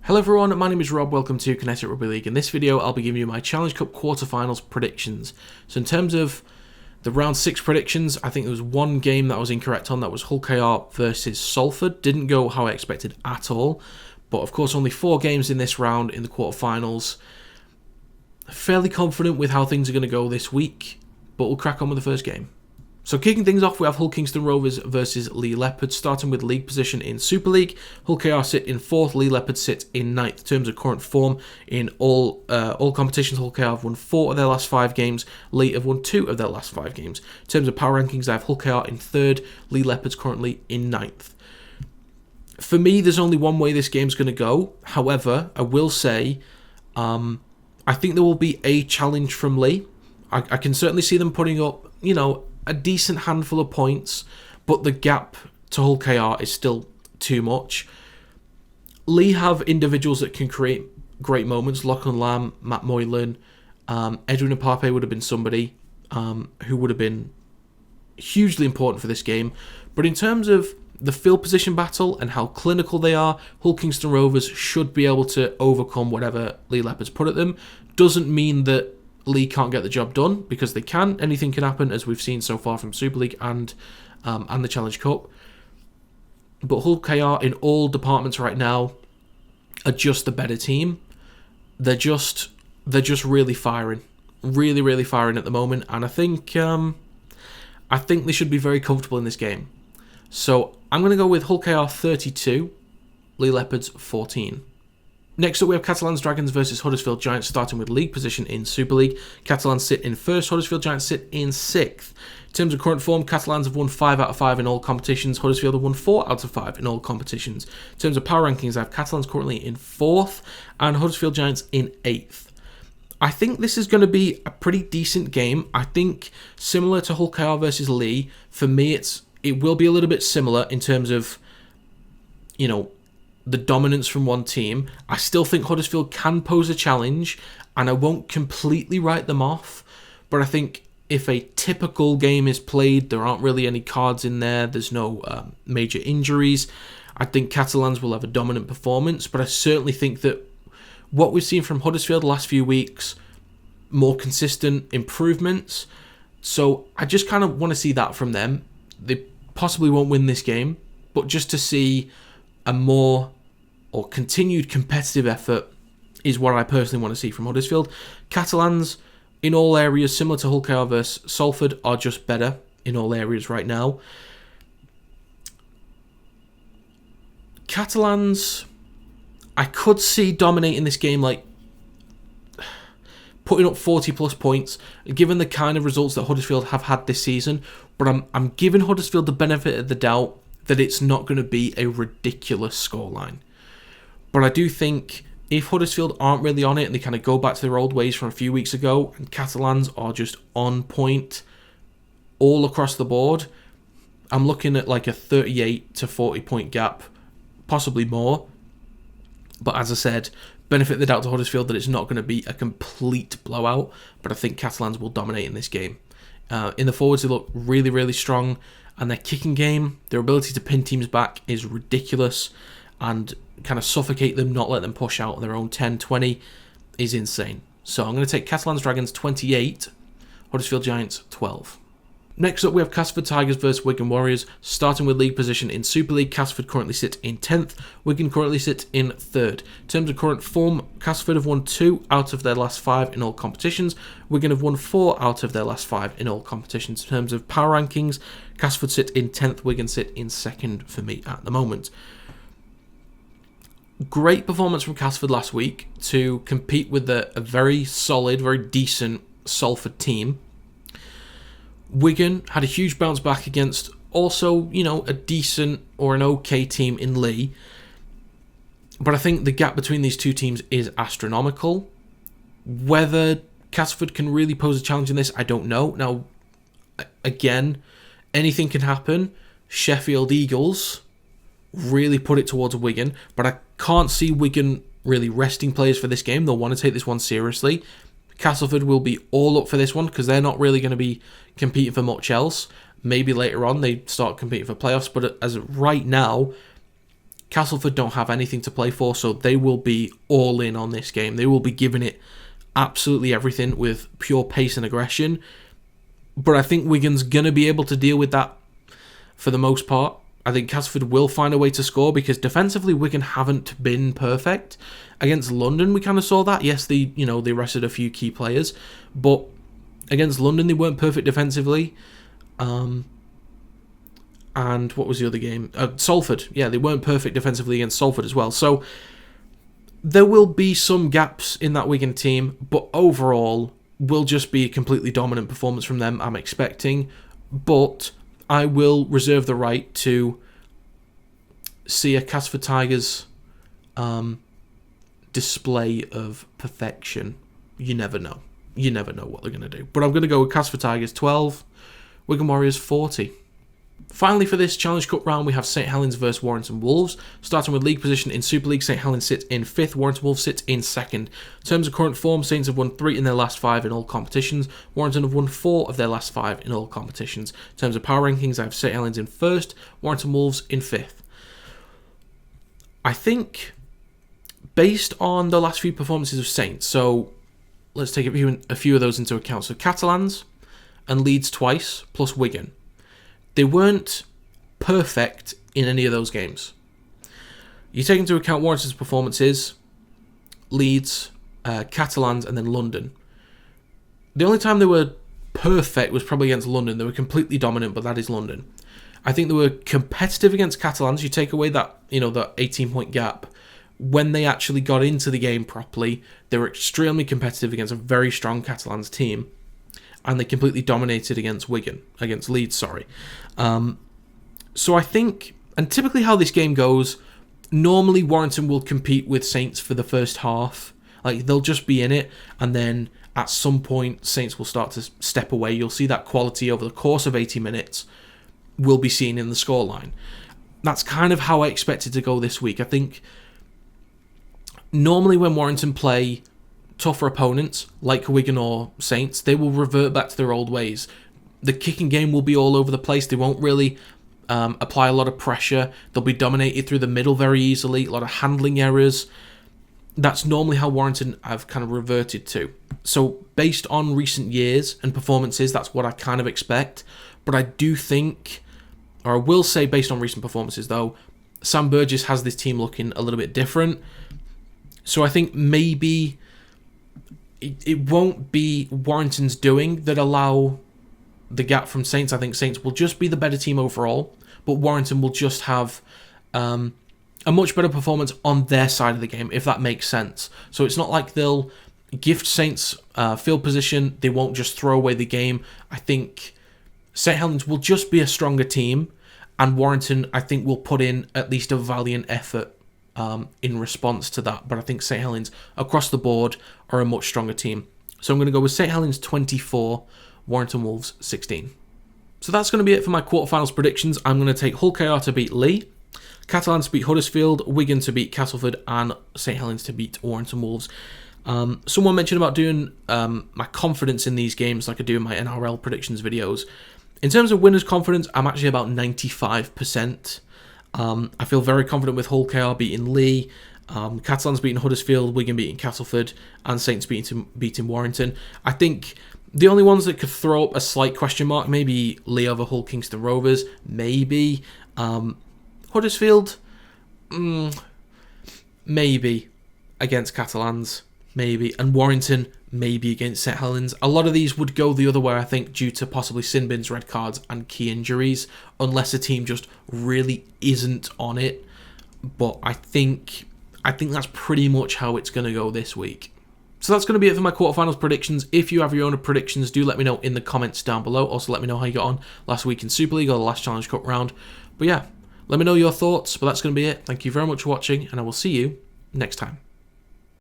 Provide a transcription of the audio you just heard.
Hello everyone, my name is Rob, welcome to Kingston Rugby League. In this video I'll be giving you my Challenge Cup quarterfinals predictions. So in terms of the round 6 predictions, I think there was one game that I was incorrect on, that was Hull KR versus Salford. Didn't go how I expected at all, but of course only 4 games in this round in the quarterfinals. Fairly confident with how things are going to go this week, but we'll crack on with the first game. So kicking things off, we have Hull Kingston Rovers versus Leigh Leopards, starting with league position in Super League. Hull KR sit in 4th, Leigh Leopards sit in 9th. In terms of current form in all competitions, Hull KR have won 4 of their last 5 games, Leigh have won 2 of their last 5 games. In terms of power rankings, I have Hull KR in 3rd, Leigh Leopards currently in 9th. For me, there's only one way this game's going to go. However, I will say, I think there will be a challenge from Leigh. I can certainly see them putting up, a decent handful of points, but the gap to Hull KR is still too much. Leigh have individuals that can create great moments. Lachlan Lamb, Matt Moylan, Edwin Apape would have been somebody who would have been hugely important for this game. But in terms of the field position battle and how clinical they are, Hull Kingston Rovers should be able to overcome whatever Leigh Leopards put at them. Doesn't mean that Leigh can't get the job done, because they can. Anything can happen, as we've seen so far from Super League and the Challenge Cup. But Hull KR in all departments right now are just the better team. They're just really firing, really firing at the moment, and I think they should be very comfortable in this game. So I'm going to go with Hull KR 32, Leigh Leopards 14. Next up, we have Catalans Dragons versus Huddersfield Giants, starting with league position in Super League. Catalans sit in 1st, Huddersfield Giants sit in 6th. In terms of current form, Catalans have won 5 out of 5 in all competitions. Huddersfield have won 4 out of 5 in all competitions. In terms of power rankings, I have Catalans currently in 4th and Huddersfield Giants in 8th. I think this is going to be a pretty decent game. I think similar to Hull KR versus Leigh, for me it will be a little bit similar in terms of, the dominance from one team. I still think Huddersfield can pose a challenge, and I won't completely write them off, but I think if a typical game is played, there aren't really any cards in there, there's no major injuries, I think Catalans will have a dominant performance. But I certainly think that what we've seen from Huddersfield the last few weeks, more consistent improvements, so I just kind of want to see that from them. They possibly won't win this game, but just to see a more or continued competitive effort is what I personally want to see from Huddersfield. Catalans, in all areas, similar to Hull KR versus Salford, are just better in all areas right now. Catalans, I could see dominating this game, like putting up 40 plus points, given the kind of results that Huddersfield have had this season. But I'm giving Huddersfield the benefit of the doubt that it's not going to be a ridiculous scoreline. But I do think if Huddersfield aren't really on it and they kind of go back to their old ways from a few weeks ago, and Catalans are just on point all across the board, I'm looking at like a 38 to 40 point gap, possibly more. But as I said, benefit the doubt to Huddersfield that it's not going to be a complete blowout, but I think Catalans will dominate in this game. In the forwards, they look really strong, and their kicking game, their ability to pin teams back is ridiculous, and kind of suffocate them, not let them push out their own 10-20 is insane. So I'm going to take Catalans Dragons 28, Huddersfield Giants 12. Next up, we have Castleford Tigers versus Wigan Warriors, starting with league position in Super League. Castleford currently sit in 10th, Wigan currently sit in 3rd. In terms of current form, Castleford have won 2 out of their last 5 in all competitions. Wigan have won 4 out of their last 5 in all competitions. In terms of power rankings, Castleford sit in 10th, Wigan sit in 2nd for me at the moment. Great performance from Castleford last week to compete with a very solid, very decent Salford team. Wigan had a huge bounce back against also, a decent or an okay team in Leigh. But I think the gap between these two teams is astronomical. Whether Castleford can really pose a challenge in this, I don't know. Now, again, anything can happen. Sheffield Eagles really put it towards Wigan, but I can't see Wigan really resting players for this game. They'll want to take this one seriously. Castleford will be all up for this one because they're not really going to be competing for much else. Maybe later on they start competing for playoffs, but as of right now, Castleford don't have anything to play for, so they will be all in on this game. They will be giving it absolutely everything with pure pace and aggression. But I think Wigan's going to be able to deal with that for the most part. I think Castleford will find a way to score because defensively Wigan haven't been perfect. Against London, we kind of saw that. Yes, they rested a few key players, but against London, they weren't perfect defensively. And what was the other game? Salford. Yeah, they weren't perfect defensively against Salford as well. So there will be some gaps in that Wigan team, but overall will just be a completely dominant performance from them, I'm expecting. But I will reserve the right to see a Castleford Tigers display of perfection. You never know. You never know what they're going to do. But I'm going to go with Castleford Tigers 12, Wigan Warriors 40. Finally, for this Challenge Cup round, we have St Helens versus Warrington Wolves. Starting with league position in Super League, St Helens sits in 5th, Warrington Wolves sits in 2nd. In terms of current form, Saints have won 3 in their last 5 in all competitions. Warrington have won 4 of their last 5 in all competitions. In terms of power rankings, I have St Helens in 1st, Warrington Wolves in 5th. I think, based on the last few performances of Saints, so let's take a few of those into account. So Catalans and Leeds twice, plus Wigan. They weren't perfect in any of those games. You take into account Warrington's performances, Leeds, Catalans, and then London. The only time they were perfect was probably against London. They were completely dominant, but that is London. I think they were competitive against Catalans. You take away that, that 18-point gap. When they actually got into the game properly, they were extremely competitive against a very strong Catalans team. And they completely dominated against Leeds, sorry. So I think, and typically how this game goes, normally Warrington will compete with Saints for the first half. Like, they'll just be in it, and then at some point, Saints will start to step away. You'll see that quality over the course of 80 minutes will be seen in the scoreline. That's kind of how I expect it to go this week. I think normally when Warrington play tougher opponents like Wigan or Saints, they will revert back to their old ways. The kicking game will be all over the place. They won't really apply a lot of pressure. They'll be dominated through the middle very easily. A lot of handling errors. That's normally how Warrington have kind of reverted to. So based on recent years and performances, that's what I kind of expect. But I do think, or I will say based on recent performances though, Sam Burgess has this team looking a little bit different. So I think maybe it won't be Warrington's doing that allow the gap from Saints. I think Saints will just be the better team overall, but Warrington will just have a much better performance on their side of the game, if that makes sense. So it's not like they'll gift Saints field position. They won't just throw away the game. I think St Helens will just be a stronger team, and Warrington, I think, will put in at least a valiant effort in response to that. But I think St Helens, across the board, are a much stronger team. So I'm going to go with St Helens 24, Warrington Wolves 16. So that's going to be it for my quarterfinals predictions. I'm going to take Hull KR to beat Leigh, Catalans to beat Huddersfield, Wigan to beat Castleford, and St Helens to beat Warrington Wolves. Someone mentioned about doing my confidence in these games like I do in my NRL predictions videos. In terms of winners' confidence, I'm actually about 95%. I feel very confident with Hull KR beating Leigh, Catalans beating Huddersfield, Wigan beating Castleford, and Saints beating Warrington. I think the only ones that could throw up a slight question mark, maybe Leigh over Hull Kingston Rovers, maybe. Huddersfield, maybe against Catalans, maybe. And Warrington, maybe against St Helens. A lot of these would go the other way, I think, due to possibly sin bins, red cards, and key injuries, unless a team just really isn't on it. But I think that's pretty much how it's going to go this week. So that's going to be it for my quarterfinals predictions. If you have your own predictions, do let me know in the comments down below. Also, let me know how you got on last week in Super League or the last Challenge Cup round. But yeah, let me know your thoughts. But that's going to be it. Thank you very much for watching, and I will see you next time.